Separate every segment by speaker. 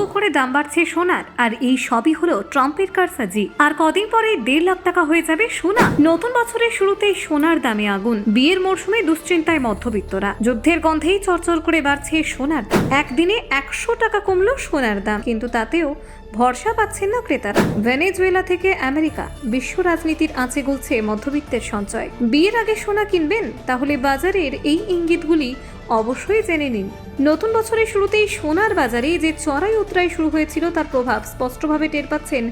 Speaker 1: হু করে দাম বাড়ছে সোনার, আর এই সবই হলো ট্রাম্পের কারসাজি। আর কদিন পরে 1.5 লাখ টাকা হয়ে যাবে সোনা। নতুন বছরের শুরুতেই সোনার দামে আগুন। বিয়ের মরশুমে দুশ্চিন্তায় মধ্যবিত্তরা। যুদ্ধের গন্ধেই চরচর করে বাড়ছে সোনার দাম। একদিনে 100 টাকা কমলো সোনার দাম, কিন্তু তাতেও ভরসা পাচ্ছেন না ক্রেতারা। ভেনেজুয়েলা থেকে আমেরিকা, বিশ্ব রাজনীতির আঁচে গুলছে মধ্যবিত্তের সঞ্চয়। বিয়ের আগে সোনা কিনবেন? তাহলে বাজারের এই ইঙ্গিতগুলি অবশ্যই জেনে নিন। নতুন বছরের শুরুতেই সোনার বাজারে যে চড়াই উতরাই শুরু হয়েছিল তার প্রভাব স্পষ্টভাবে টের পাচ্ছেন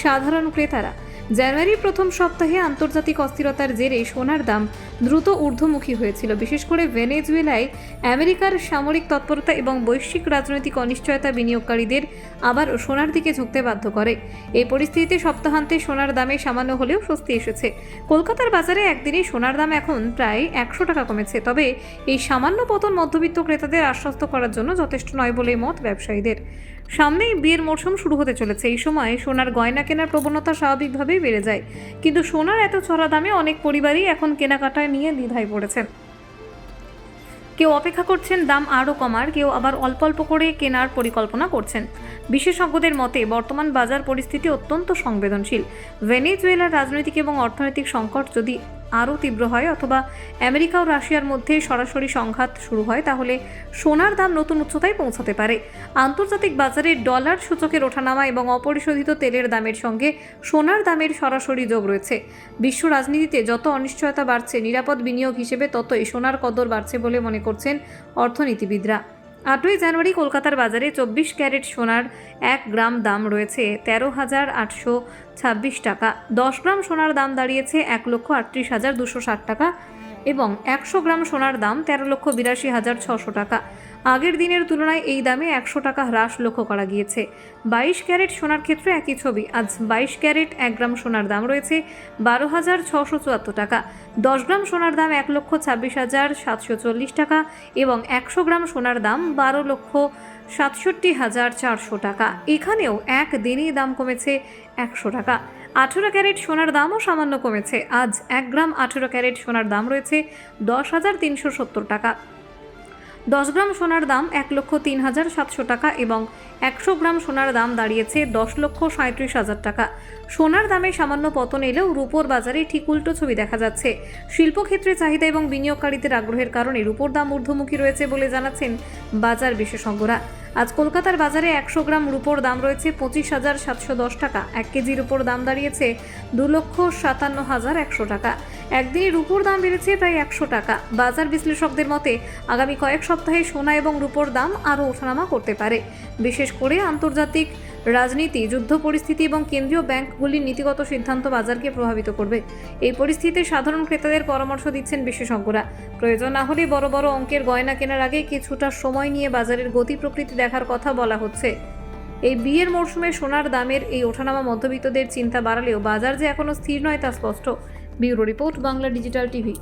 Speaker 1: সাধারণ ক্রেতারা। জানুয়ারির প্রথম সপ্তাহে আন্তর্জাতিক অস্থিরতার জেরে সোনার দাম দ্রুত ঊর্ধ্বমুখী হয়েছিল। বিশেষ করে ভেনেজুয়েলায় আমেরিকার সামরিক তৎপরতা এবং বৈশ্বিক রাজনৈতিক অনিশ্চয়তা বিনিয়োগকারীদের আবার সোনার দিকে ঝুঁকতে বাধ্য করে। এই পরিস্থিতিতে সপ্তাহান্তে সোনার দামে সামান্য হলেও স্বস্তি এসেছে। কলকাতার বাজারে একদিনে সোনার দাম এখন প্রায় 100 টাকা কমেছে। তবে এই সামান্য পতন মধ্যবিত্ত ক্রেতাদের আশ্বস্ত করার জন্য যথেষ্ট নয় বলে মত ব্যবসায়ীদের। সামনেই বিয়ের মরশুম শুরু হতে চলেছে। এই সময় সোনার গয়না কেনার প্রবণতা স্বাভাবিকভাবেই বেড়ে যায়, কিন্তু সোনার এত চড়া দামে অনেক পরিবারই এখন কেনাকাটায় নিয়ে দ্বিধায় পড়েছেন। কেউ অপেক্ষা করছেন দাম আরও কমার, কেউ আবার অল্প অল্প করে কেনার পরিকল্পনা করছেন। বিশেষজ্ঞদের মতে বর্তমান বাজার পরিস্থিতি অত্যন্ত সংবেদনশীল। ভেনেজুয়েলার রাজনৈতিক এবং অর্থনৈতিক সংকট যদি আরও তীব্র হয় অথবা আমেরিকা ও রাশিয়ার মধ্যে সরাসরি সংঘাত শুরু হয়, তাহলে সোনার দাম নতুন উচ্চতায় পৌঁছাতে পারে। আন্তর্জাতিক বাজারে ডলার সূচকের ওঠানামা এবং অপরিশোধিত তেলের দামের সঙ্গে সোনার দামের সরাসরি যোগ রয়েছে। বিশ্ব রাজনীতিতে যত অনিশ্চয়তা বাড়ছে, নিরাপদ বিনিয়োগ হিসেবে ততই সোনার কদর বাড়ছে বলে মনে করছেন অর্থনীতিবিদরা। 8ই জানুয়ারি কলকাতার বাজারে 24 ক্যারেট সোনার 1 গ্রাম দাম রয়েছে 13,826 টাকা। 10 গ্রাম সোনার দাম দাঁড়িয়েছে 1,38,260 টাকা এবং 100 গ্রাম সোনার দাম 13,82,600 টাকা। আগের দিনের তুলনায় এই দামে 100 টাকা হ্রাস লক্ষ্য করা গিয়েছে। 22 ক্যারেট সোনার ক্ষেত্রে একই ছবি। আজ 22 ক্যারেট 1 গ্রাম সোনার দাম রয়েছে 12,674 টাকা। 10 গ্রাম সোনার দাম 1,26,740 টাকা এবং 100 গ্রাম সোনার দাম 12,67,400 টাকা। এখানেও একদিনেই দাম কমেছে 100 টাকা। 18 ক্যারেট সোনার দামও সামান্য কমেছে। আজ 1 গ্রাম 18 ক্যারেট সোনার দাম রয়েছে 10,370 টাকা। 10 গ্রাম সোনার দাম 1,03,700 টাকা এবং 100 গ্রাম সোনার দাম দাঁড়িয়েছে 10,37,000 টাকা। সোনার দামে সামান্য পতন এলেও রূপোর বাজারে ঠিক উল্টো ছবি দেখা যাচ্ছে। শিল্পক্ষেত্রে চাহিদা এবং বিনিয়োগকারীদের আগ্রহের কারণে রূপোর দাম ঊর্ধ্বমুখী রয়েছে বলে জানাচ্ছেন বাজার বিশেষজ্ঞরা। আজ কলকাতার বাজারে 100 গ্রাম রূপোর দাম রয়েছে 25,710 টাকা। 1 কেজি রূপোর দাম দাঁড়িয়েছে 2,57,100 টাকা। একদিনে রূপোর দাম বেড়েছে প্রায় 100 টাকা। বাজার বিশ্লেষকদের মতে আগামী কয়েক সপ্তাহে সোনা এবং রূপোর দাম আরও ওঠানামা করতে পারে। বিশেষ করে আন্তর্জাতিক রাজনীতি, যুদ্ধ পরিস্থিতি এবং কেন্দ্রীয় ব্যাংকগুলির নীতিগত সিদ্ধান্ত বাজারকে প্রভাবিত করবে। এই পরিস্থিতিতে সাধারণ ক্রেতাদের পরামর্শ দিচ্ছেন বিশেষজ্ঞরা। প্রয়োজন না হলে বড় বড় অঙ্কের গয়না কেনার আগে কিছুটা সময় নিয়ে বাজারের গতি প্রকৃতি দেখার কথা বলা হচ্ছে। এই বিয়ের মরশুমে সোনার দামের এই ওঠানামা মধ্যবিত্তদের চিন্তা বাড়ালেও বাজার যে এখনও স্থির নয় তা স্পষ্ট। Bureau report, Bangla digital TV.